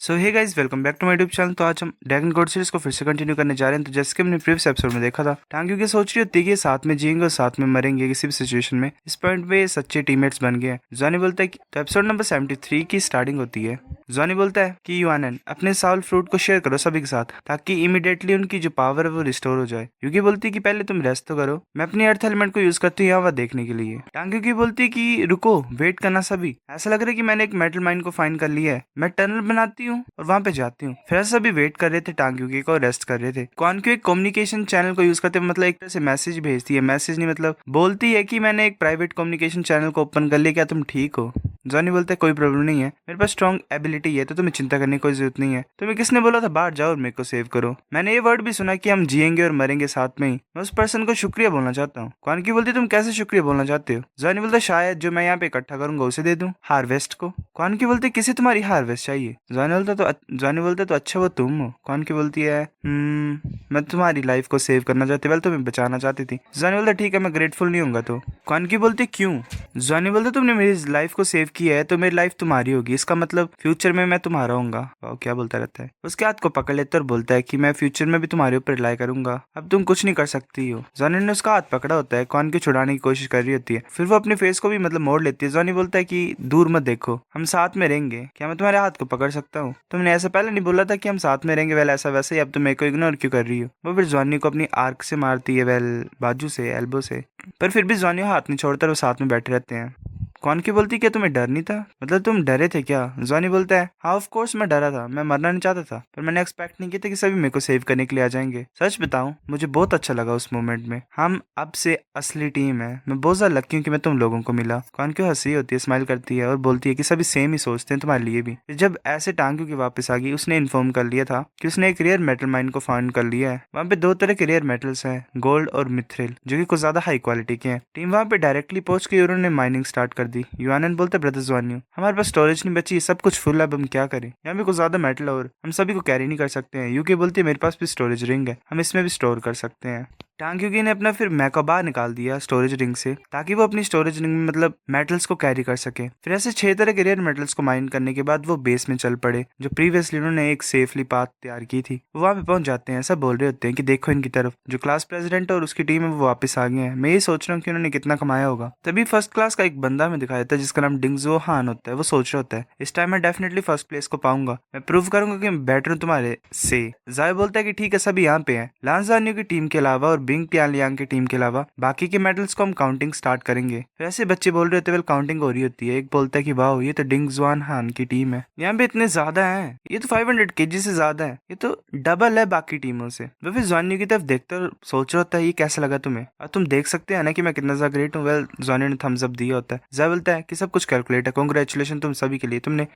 So hey guys, welcome back to my YouTube channel. तो आज हम ड्रैगन गॉड सीरीज को फिर से कंटिन्यू करने जा रहे हैं। तो जैसे कि हमने प्रीवियस एपिसोड में देखा था, टांग्यू की सोच रही होती है कि ये साथ में जिएंगे और साथ में मरेंगे किसी भी सिचुएशन में। इस पॉइंट पे ये सच्चे टीममेट्स बन गए हैं। जॉनी बोलता है कि तो एपिसोड नंबर 73 की स्टार्टिंग होती है। जॉनी बोलता है कि यूआनएन अपने साउल फ्रूट को शेयर करो सभी के साथ, ताकि इमीडिएटली उनकी जो पावर है वो रिस्टोर हो जाए। यूकी बोलती है कि पहले तुम रेस्ट तो करो, मैं अपनी अर्थ एलिमेंट को यूज करती हूँ यहाँ वहाँ देखने के लिए। टांग्यू की बोलती है कि रुको, वेट करना सभी, ऐसा लग रहा है कि मैंने एक मेटल माइन को फाइंड कर लिया है। मैं टनल बनाती हूँ और वहां पे जाती हूँ। फिर सभी वेट कर रहे थे, टांग्यू को रेस्ट कर रहे थे। क्वानक्यू एक कम्युनिकेशन चैनल को यूज करते मतलब एक तरह से मैसेज भेजती है, मैसेज नहीं मतलब बोलती है कि मैंने एक प्राइवेट कम्युनिकेशन चैनल को ओपन कर लिया, क्या तुम ठीक हो? जॉनी बोलता है कोई प्रॉब्लम नहीं है, मेरे पास स्ट्रॉन्ग एबिलिटी है, तो तुम्हें चिंता करने की कोई जरूरत नहीं है। तुम्हें किसने बोला था बाहर जाओ और मेरे को सेव करो? मैंने ये वर्ड भी सुना कि हम जिएंगे और मरेंगे साथ में ही। मैं उस पर्सन को शुक्रिया बोलना चाहता हूँ। क्वानक्यू बोलती तुम कैसे शुक्रिया बोलना चाहते हो? जॉनी बोलता शायद जो मैं यहाँ पे इकट्ठा करूंगा उसे दे दूं, हार्वेस्ट को। क्वानक्यू बोलते किसे तुम्हारी हार्वेस्ट चाहिए? जॉनी बोलता तो अच्छा वो तुम हो। क्वानक्यू बोलती है मैं तुम्हारी लाइफ को सेव करना चाहती, वेल तुम्हें बचाना चाहती थी। जॉनी बोलता ठीक है, मैं ग्रेटफुल नहीं होऊंगा तो। क्वानक्यू बोलती क्यों? जॉनी बोलता तुमने मेरी लाइफ को सेव किया है तो मेरी लाइफ तुम्हारी होगी, इसका मतलब फ्यूचर में मैं तुम्हारा होऊंगा। क्या बोलता रहता है। उसके हाथ को पकड़ लेता और बोलता है कि मैं फ्यूचर में भी तुम्हारे ऊपर रिलाई करूंगा, अब तुम कुछ नहीं कर सकती हो। जॉनी ने उसका हाथ पकड़ा होता है, क्वानक्यू छुड़ाने की कोशिश कर रही होती है, फिर वो अपने फेस को भी मतलब मोड़ लेती है। जॉनी बोलता है कि दूर मत देखो, हम साथ में रहेंगे, क्या मैं तुम्हारे हाथ को पकड़ सकता हूँ? तुमने ऐसा पहले नहीं बोला था कि हम साथ में रहेंगे? वेल ऐसा वैसे ही अब तुम मेरे को इग्नोर क्यों कर रही हो? वो फिर जॉनी को अपनी आर्क से मारती है, वेल बाजू से, एल्बो से, पर फिर भी जॉनी हाथ नहीं छोड़ता, वो साथ में बैठे रहते हैं। क्वानक्यू बोलती क्या तुम्हें डर नहीं था? मतलब तुम डरे थे क्या? जॉनी बोलता है हाँ ऑफ कोर्स मैं डरा था, मैं मरना नहीं चाहता था, पर मैंने एक्सपेक्ट नहीं किया था कि सभी मेरे को सेव करने के लिए आ जाएंगे। सच बताऊं, मुझे बहुत अच्छा लगा उस मोमेंट में। हम अब से असली टीम है, मैं बहुत ज्यादा लकी हूँ कि मैं तुम लोगों को मिला। क्वानक्यू हंसी होती है, स्माइल करती है और बोलती है कि सभी सेम ही सोचते हैं तुम्हारे लिए भी। जब ऐसे टांग्यू की वापस आ गई, उसने इन्फॉर्म कर लिया था कि उसने एक रेयर मेटल माइन को फाइंड कर लिया है। वहाँ पे दो तरह के रेयर मेटल्स हैं, गोल्ड और मिथ्रिल, जो कि कुछ ज्यादा हाई क्वालिटी के हैं। टीम वहाँ पे डायरेक्टली पहुंच के उन्होंने माइनिंग स्टार्ट कर दी। यूआनएन बोलते ब्रदर्स जॉनी, हमारे पास स्टोरेज नहीं बची, सब कुछ फुल है, अब हम क्या करें? यहाँ पे कुछ ज्यादा मेटल और हम सभी को कैरी नहीं कर सकते हैं। यूके बोलती है मेरे पास भी स्टोरेज रिंग है, हम इसमें भी स्टोर कर सकते हैं। टांग्यू ने अपना फिर मैका बाहर निकाल दिया स्टोरेज रिंग से, ताकि वो अपनी स्टोरेज रिंग में मतलब मेटल्स को कैरी कर सके। फिर ऐसे 6 तरह के रेयर मेटल्स को माइन करने के बाद वो बेस में चल पड़े, जो प्रीवियसली उन्होंने एक सेफली पाथ तैयार की थी। वो वहां पे पहुंच जाते हैं, सब बोल रहे होते हैं कि देखो इनकी तरफ, जो क्लास प्रेसिडेंट और उसकी टीम है वो वापस आ गए हैं। मैं ये सोच रहा हूँ कि उन्होंने कितना कमाया होगा। तभी फर्स्ट क्लास का एक बंदा हमें दिखाया था जिसका नाम डिंगजो हान होता है। वो सोच रहा होता है इस टाइम मैं डेफिनेटली फर्स्ट प्लेस को पाऊंगा, मैं प्रूव करूंगा कि मैं बेटर हूँ तुम्हारे से। जाय बोलता है कि ठीक है, सभी यहाँ पे हैं। लांजानियो की टीम के अलावा और बिंग पियालियांग की टीम के अलावा बाकी के मेडल्स को हम काउंटिंग स्टार्ट करेंगे। फिर ऐसे बच्चे बोल रहे होते हैं काउंटिंग हो रही होती है। एक बोलता है कि वाह ये तो डिंग जुआन हान की टीम है, यहाँ पे इतने ज्यादा हैं, ये तो 500 केजी से ज्यादा है, ये तो डबल है बाकी टीमों से। वो फिर जॉनी की तरफ देखते और सोच रहा होता है ये कैसा लगा तुम्हें, और तुम देख सकते हैं ना कि मैं कितना ज्यादा ग्रेट हूँ। वेल जॉनी ने थम्स अप दिया होता है। जय बोलता है कि सब कुछ कैलकुलेट है, कांग्रेचुलेशन तुम सभी के लिए, तुमने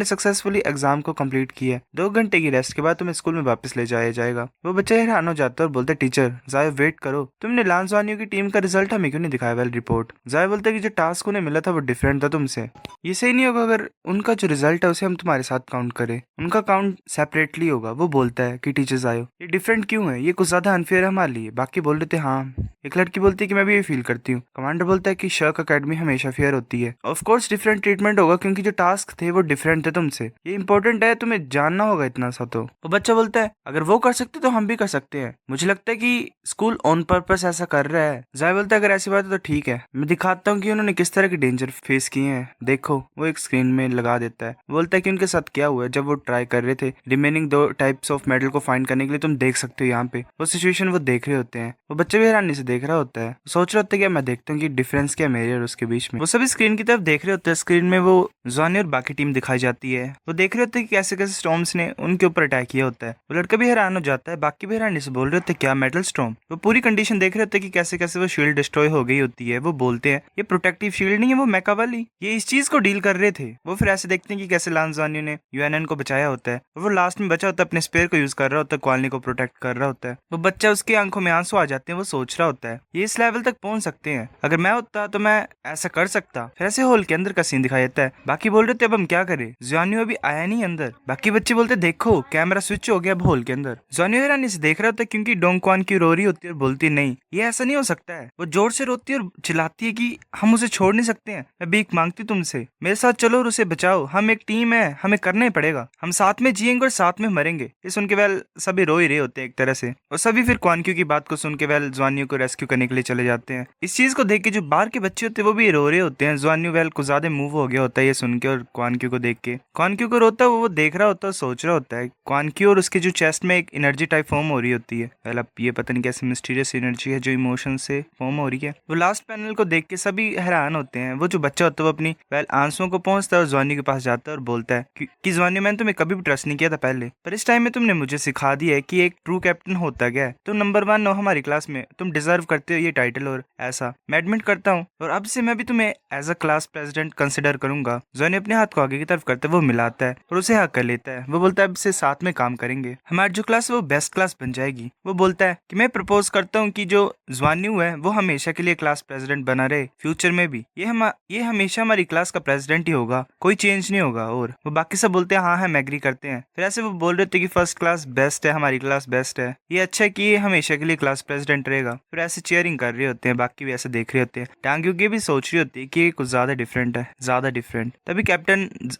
सक्सेसफुली एग्जाम को कंप्लीट किया है। 2 घंटे की रेस्ट के बाद तुम्हें स्कूल में वापस ले जाया जाएगा। वो बच्चे हैरान हो जाते और बोलते टीचर जाय वेट करो, तुमने लांजानियो की टीम का रिजल्ट हमें क्यों नहीं दिखाया? Well report. जाय बोलता है कि जो टास्क उन्हें मिला था वो डिफरेंट था तुमसे, ये सही नहीं होगा अगर उनका जो रिजल्ट है उसे हम तुम्हारे साथ काउंट करें, उनका काउंट सेपरेटली होगा। वो बोलता है कि टीचर्स आयो, ये डिफरेंट क्यों है, ये कुछ ज्यादा अनफेयर है हमारे लिए। बाकी बोल रहे थे हाँ। एक लड़की बोलती है कि मैं भी ये फील करती हूँ। कमांडर बोलता है कि शर्क अकेडमी हमेशा फेयर होती है। ऑफ कोर्स डिफरेंट ट्रीटमेंट होगा क्योंकि जो टास्क थे वो डिफरेंट थे तुमसे, ये इंपॉर्टेंट है, तुम्हें जानना होगा इतना सा। तो वो बच्चा बोलता है अगर वो कर सकते तो हम भी कर सकते हैं, मुझे लगता है कि स्कूल ऑन पर्पस ऐसा कर रहा है। जाय बोलता है अगर ऐसी बात है तो ठीक है, मैं दिखाता हूँ कि उन्होंने किस तरह के डेंजर फेस किए हैं, देखो। वो एक स्क्रीन में लगा देता है। बोलता है कि उनके साथ क्या हुआ है जब वो ट्राई कर रहे थे रिमेनिंग 2 टाइप्स ऑफ मेडल को फाइंड करने के लिए। तुम देख सकते हो यहाँ पे वो सिचुएशन वो देख रहे होते हैं। वो बच्चे भी हैरानी से देख रहा होता है, सोच रहा होता है कि मैं देखता हूँ कि डिफरेंस क्या मेरे और उसके बीच में। वो सभी स्क्रीन की तरफ देख रहे होते हैं। स्क्रीन में वो जॉनी और बाकी टीम दिखाई जाती है। वो देख रहे होते हैं कि कैसे कैसे स्टॉर्म्स ने उनके ऊपर अटैक किया होता है। वो लड़का भी हैरान हो जाता है, बाकी भी हैरानी से बोल रहे होते हैं क्या मेटल स्टॉर्म। वो पूरी कंडीशन देख रहे होते हैं कि कैसे कैसे वो शील्ड डिस्ट्रॉय हो गई होती है। वो बोलते हैं ये प्रोटेक्टिव शील्ड नहीं है, वो मेका वाली, ये इस चीज को डील कर रहे थे। वो फिर ऐसे देखते हैं कि कैसे लांजानियो ने यूएनएन को बचाया होता है और वो लास्ट में बचा होता है अपने स्पेयर को यूज कर रहा होता है, कॉलोनी को प्रोटेक्ट कर रहा होता है। वो बच्चा, उसकी आंखों में आंसू आ जाते हैं। वो सोच रहा होता है ये इस लेवल तक पहुंच सकते हैं, अगर मैं होता तो मैं ऐसा कर सकता। फिर ऐसे होल के अंदर का सीन दिखाई देता है। बाकी बोल रहे थे अब हम क्या करें, जॉनियो अभी आया नहीं अंदर। बाकी बच्चे बोलते देखो कैमरा स्विच हो गया अब होल के अंदर। जॉनियो हैरानी से देख रहा होता है क्योंकि डोंग क्वान क्वान की रो रही होती है और बोलती है नहीं ये ऐसा नहीं हो सकता है। वो जोर से रोती है और चिल्लाती है कि हम उसे छोड़ नहीं सकते हैं, मैं भीख मांगती तुमसे, मेरे साथ चलो और उसे बचाओ, हम एक टीम है, हमें करना ही पड़ेगा, हम साथ में जिएंगे और साथ में मरेंगे। ये सुन के वेल सभी रो ही रहे होते हैं एक तरह से, और सभी फिर क्वान क्यू की बात को सुन के वेल ज्वानियो को रेस्क्यू करने के लिए चले जाते हैं। इस चीज को देख के जो बाहर के बच्चे होते हैं वो भी रो रहे होते हैं। ज्वानियो वेल को ज्यादा मूव हो गया होता है ये सुन के, और क्वान क्यू को देख के क्वान क्यू को रोता है, वो देख रहा होता है, सोच रहा होता है क्वान क्यू, और उसके जो चेस्ट में एक एनर्जी टाइप फॉर्म हो रही होती है। वेल अब ये पता नहीं कैसे मिस्टीरियस एनर्जी है जो इमोशन से फॉर्म हो रही है। वो लास्ट पैनल को देख के सभी हैरान होते हैं। वो जो बच्चा होता है वो अपनी वेल आंसुओं को पहुंचता है और ज्वानियो के पास जाता है और बोलता है कि ज्वानियो मैंने तुम्हें कभी भी ट्रस्ट नहीं किया था पहले, पर इस टाइम में तुमने मुझे सिखा दिया है कि एक ट्रू कैप्टन होता क्या है। तुम नंबर 1 हो हमारी क्लास में, तुम डिजर्व करते हो ये टाइटल, और ऐसा मैं एडमिट करता हूँ, और अब से मैं भी तुम्हें as a class president consider करूंगा। ज्वानियो अपने हाथ को आगे की तरफ करते वो मिलाता है और उसे हक कर लेता है। वो बोलता है अब से साथ में काम करेंगे, हमारी जो क्लास है वो बेस्ट क्लास बन जाएगी। वो बोलता है कि मैं प्रपोज करता हूँ कि जो ज्वानियो है वो हमेशा के लिए क्लास प्रेसिडेंट बना रहे, फ्यूचर में भी ये हमेशा हमारी क्लास का प्रेसिडेंट ही होगा, कोई चेंज नहीं होगा। और वो बाकी सब बोलते हैं हाँ हम एग्री करते हैं। फिर ऐसे वो बोल रहे थे कि फर्स्ट क्लास बेस्ट है, हमारी क्लास बेस्ट है, ये अच्छा है कि ये हमेशा के लिए क्लास प्रेसिडेंट रहेगा। फिर ऐसे चेयरिंग कर रहे होते हैं, बाकी भी ऐसे देख रहे होते हैं। टांग्यू की भी सोच रही होती है कि ये कुछ ज्यादा डिफरेंट है, ज्यादा डिफरेंट।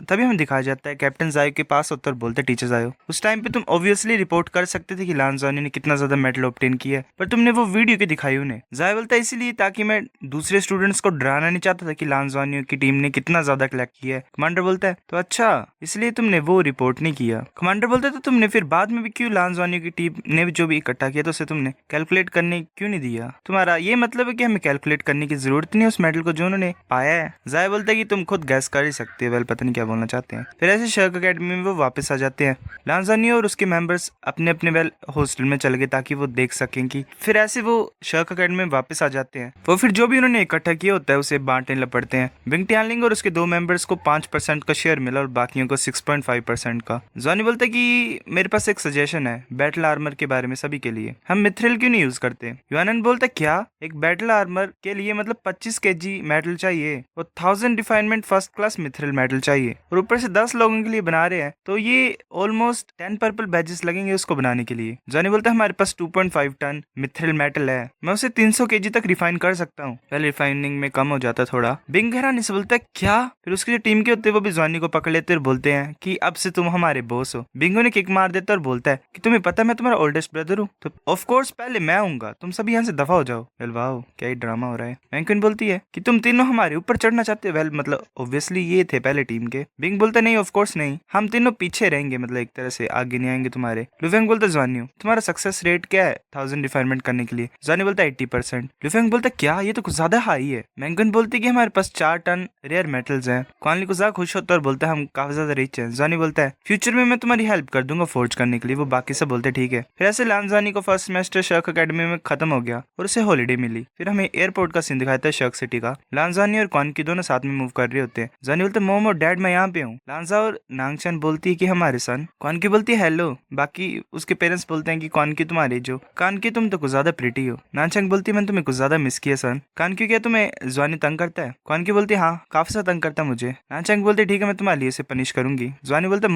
तभी हमें दिखाया जाता है कैप्टन जायो के पास होता है और बोलते टीचर जायो उस टाइम पे तुम ऑब्वियसली रिपोर्ट कर सकते थे कि लान ज्वानियो ने कितना ज्यादा मेडल ऑब्टेन किया है, पर तुमने वो वीडियो के दिखाई उन्हें। जायो बोलता है इसीलिए ताकि मैं दूसरे स्टूडेंट्स को डराना नहीं चाहता था कि लान ज्वानियो की टीम ने कितना ज्यादा कलेक्ट किया है। कमांडर बोलता है तो अच्छा इसलिए तुमने वो रिपोर्ट नहीं किया। कमांडर बोलता है तो तुमने फिर बाद में भी क्यों लान ज्वानियो की टीम ने जो भी इकट्ठा किया तो उसे तुमने कैलकुलेट करने क्यों नहीं दिया? तुम्हारा ये मतलब है कि हमें कैलकुलेट करने की जरूरत नहीं उस मेडल को जो उन्होंने पाया है। जायो बोलता है कि तुम खुद गैस कर ही सकते हो। वेल पता नहीं क्या बोलना चाहते हैं। फिर ऐसे शर्क अकेडमी में वो वापस आ जाते हैं। लान ज्वानियो और उसके मेंबर्स अपने अपने वेल हॉस्टल में चले गए ताकि वो देख सकें कि फिर ऐसे वो शर्क अकेडमी में वापस आ जाते हैं। वो फिर जो भी उन्होंने इकट्ठा किया होता है उसे बांटने लपड़ते हैं। विंग टियानलिंग और उसके 2 मेंबर्स को 5% का शेयर मिला और बाकियों को 6.5% का। जॉनी बोलता है कि मेरे पास एक सजेशन है बैटल आर्मर के बारे में सभी के लिए, हम मिथ्रिल क्यों नहीं यूज करते? युआनन बोलता है क्या एक बैटल आर्मर के लिए मतलब 25 kg मेटल चाहिए और 1000 refinement first class Mithril metal चाहिए, और ऊपर से 10 लोगों के लिए बना रहे हैं तो ये ऑलमोस्ट 10 पर्पल बैजेस लगेंगे उसको बनाने के लिए। जॉनी बोलता है हमारे पास 2.5 टन मिथ्रिल मेटल है, मैं उसे 300 kg तक रिफाइन कर सकता हूँ। पहले रिफाइनिंग में कम हो जाता थोड़ा। बिंग हैरानी से बोलता है क्या? फिर उसकी जो टीम के होते हैं वो भी जॉनी को पकड़ लेते और बोलते हैं कि अब से तुम हमारे बॉस हो। बिंगो ने किक मार देता और बोलता है कि तुम्हें पता है मैं तुम्हारा ओल्डेस्ट ब्रदर हूँ, तो ऑफ कोर्स पहले मैं आऊंगा, तुम सभी यहाँ से दफा हो जाओ। वेल वाओ क्या ही ड्रामा हो रहा है। मैंक्विन बोलती है कि तुम तीनों हमारे ऊपर चढ़ना चाहते हो। वेल मतलब ऑब्वियसली ये थे पहले टीम के। बिंग बोलता नहीं ऑफ कोर्स नहीं, हम तीनों पीछे रहेंगे, मतलब एक तरह से आगे नहीं आएंगे तुम्हारे। लुफेंग बोलता जॉनी तुम्हारा सक्सेस रेट क्या है 1000 रिफाइनमेंट करने के लिए? जॉनी बोलता 80%। लुफेंग बोलता क्या ये तो कुछ ज्यादा हाई है। मैंक्विन बोलती कि हमारे पास 4 टन रेयर मेटल्स हैं। क्वानली को ज्यादा खुश होता है और बोलता है हम काफी ज्यादा रिच हैं। जॉनी बोलता है फ्यूचर में मैं तुम्हारी हेल्प कर दूंगा फोर्ज करने के लिए। वो बाकी सब बोलते ठीक है। फिर ऐसे लानजानी को फर्स्ट सेमेस्टर शर्क अकेडमी में खत्म हो गया और उसे हॉलीडे मिली। फिर हमें एयरपोर्ट का सीन दिखाता है शर्क सिटी का। लानजानी और क्वानकी दोनों साथ में मूव कर रहे होते हैं। जॉनी बोलते मोम और डैड मैं यहाँ पे हूँ। लानजा और नांगचन बोलती है कि हमारे सन। क्वानकी बोलती है हेलो। बाकी उसके पेरेंट्स बोलते हैं कि क्वानकी तुम्हारी जो कानकी तुम तो कुछ ज्यादा प्रिटी हो। नानचंग बोलती है मैंने तुम्हें कुछ ज्यादा मिस किया सन। कानकी क्या तुम्हें जॉनी तंग करता है? क्वानकी बोलती है हाँ काफी ज्यादा तंग करता है मुझे। नानचंग बोलते ठीक है मैं तुम्हारे लिए इसे पनिश करूंगी। जॉनी बोलते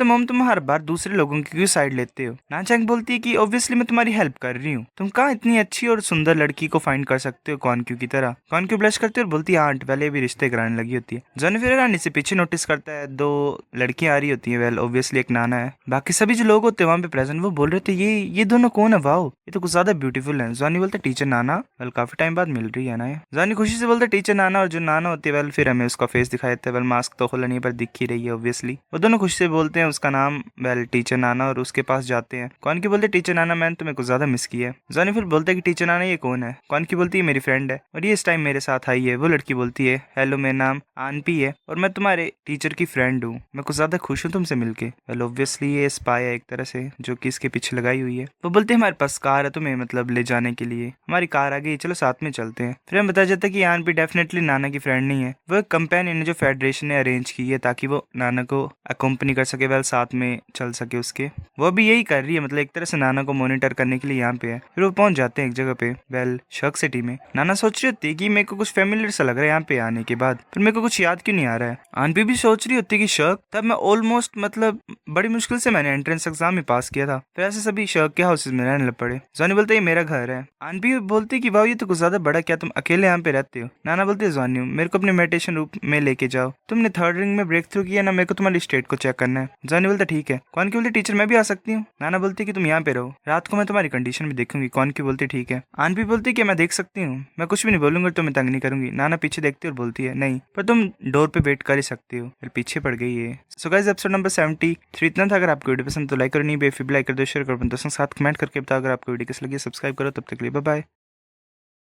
मोम तुम हर बार दूसरे लोगों की क्यों साइड लेते हो? नानचंग बोलती है कि ऑब्वियसली मैं तुम्हारी हेल्प कर रही हूँ, तुम कहाँ इतनी अच्छी और सुंदर लड़की को फाइंड कर सकते हो क्वानक्यू की तरह। क्वानक्यू ब्लश करती है और बोलती है आंट पहले भी रिश्ते कराने लगी होती है। जॉनी फिर रानी से पीछे नोटिस करता है 2 लड़कियां आ रही होती है। वेल ऑब्वियसली एक नाना है। बाकी सभी जो लोग होते हैं वहाँ पे प्रेजेंट वो बोल रहे थे ये दोनों कौन है? वाओ ये तो कुछ ज्यादा ब्यूटीफुल है। जॉनी बोलता टीचर नाना। वेल काफी टाइम बाद मिल रही है ना ये। जॉनी खुशी से बोलता टीचर नाना, और जो नाना होती है वेल फिर हमें उसका फेस दिखाया जाता है। वेल मास्क तो खुला नहीं पर दिख ही रही है ऑब्वियसली। वो दोनों खुशी से बोलते हैं उसका नाम वेल टीचर नाना और उसके पास जाते हैं। कौन की बोलते टीचर नाना मैंने तुम्हें कुछ ज्यादा मिस किया है। जॉनी फिर बोलता है कि टीचर नाना ये कौन है? कौन की बोलती है मेरी फ्रेंड है और ये इस टाइम मेरे साथ आई है। वो लड़की बोलती है हेलो मेरा नाम आनपी है और मैं तुम्हारे टीचर की फ्रेंड हूँ, मैं कुछ ज्यादा खुश हूँ तुमसे मिलके। वेल ऑब्वियसली ये स्पाई है एक तरह से जो कि इसके पीछे लगाई हुई है। वो बोलते हैं हमारे पास कार है तुम्हें मतलब ले जाने के लिए, हमारी कार आ गई चलो साथ में चलते हैं। फिर हमें बताया जाता है कि आनपी डेफिनेटली नाना की फ्रेंड नहीं है, वो एक कंपेनियन है जो फेडरेशन ने अरेंज की है ताकि वो नाना को अकम्पनी कर सके, वेल साथ में चल सके उसके। वो भी यही कर रही है, मतलब एक तरह से नाना को मॉनिटर करने के लिए यहाँ पे है। फिर वो पहुंच जाते हैं एक जगह पे वेल शर्क सिटी में। नाना सोच रही होती है कि मेरे को कुछ फेमिलियर सा लग रहा है यहाँ पे आने के बाद, फिर मेरे को कुछ याद क्यों नहीं आ रहा है। आनपी भी सोच रही होती है कि शर्क तब मैं ऑलमोस्ट मतलब बड़ी मुश्किल से मैंने एंट्रेंस एग्जाम में पास किया था। फिर ऐसे सभी शर्क के हाउसेज में रहने लग पड़े। जॉनी बोलते ये मेरा घर है। आनपी बोलती कि वाह ये तो कुछ ज्यादा बड़ा, क्या तुम अकेले यहाँ पे रहते हो? नाना बोलते है जॉनी मेरे को अपने मेडिटेशन रूम में लेके जाओ, तुमने थर्ड रिंग में ब्रेक थ्रू किया ना, मेरे को तुम्हारी स्टेट को चेक करना है। जॉनी बोलता ठीक है। कौन की बोलती टीचर मैं भी आ सकती हूँ? नाना बोलती कि तुम यहाँ पे रहो, रात को मैं तुम्हारी कंडीशन भी देखूंगी। कौन की बोलती ठीक है। आनपी बोलती कि मैं देख सकती हूँ, मैं कुछ भी नहीं बोलूंगा, तुम्हें तंग नहीं करूंगी। नाना पीछे देखती और बोलती है नहीं पर तुम डोर पे वेट कर ही सकती हो। फिर पीछे पड़ गई है। सो गाइस एपिसोड नंबर 73 इतना था। अगर आपको वीडियो पसंद तो लाइक करो, नहीं बेफिर लाइक कर दो, शेयर करो, दोस्तों के साथ कमेंट करके बताओ। अगर आपको वीडियो कैसी लगी सब्सक्राइब करो। तब तक के लिए बाय बाय।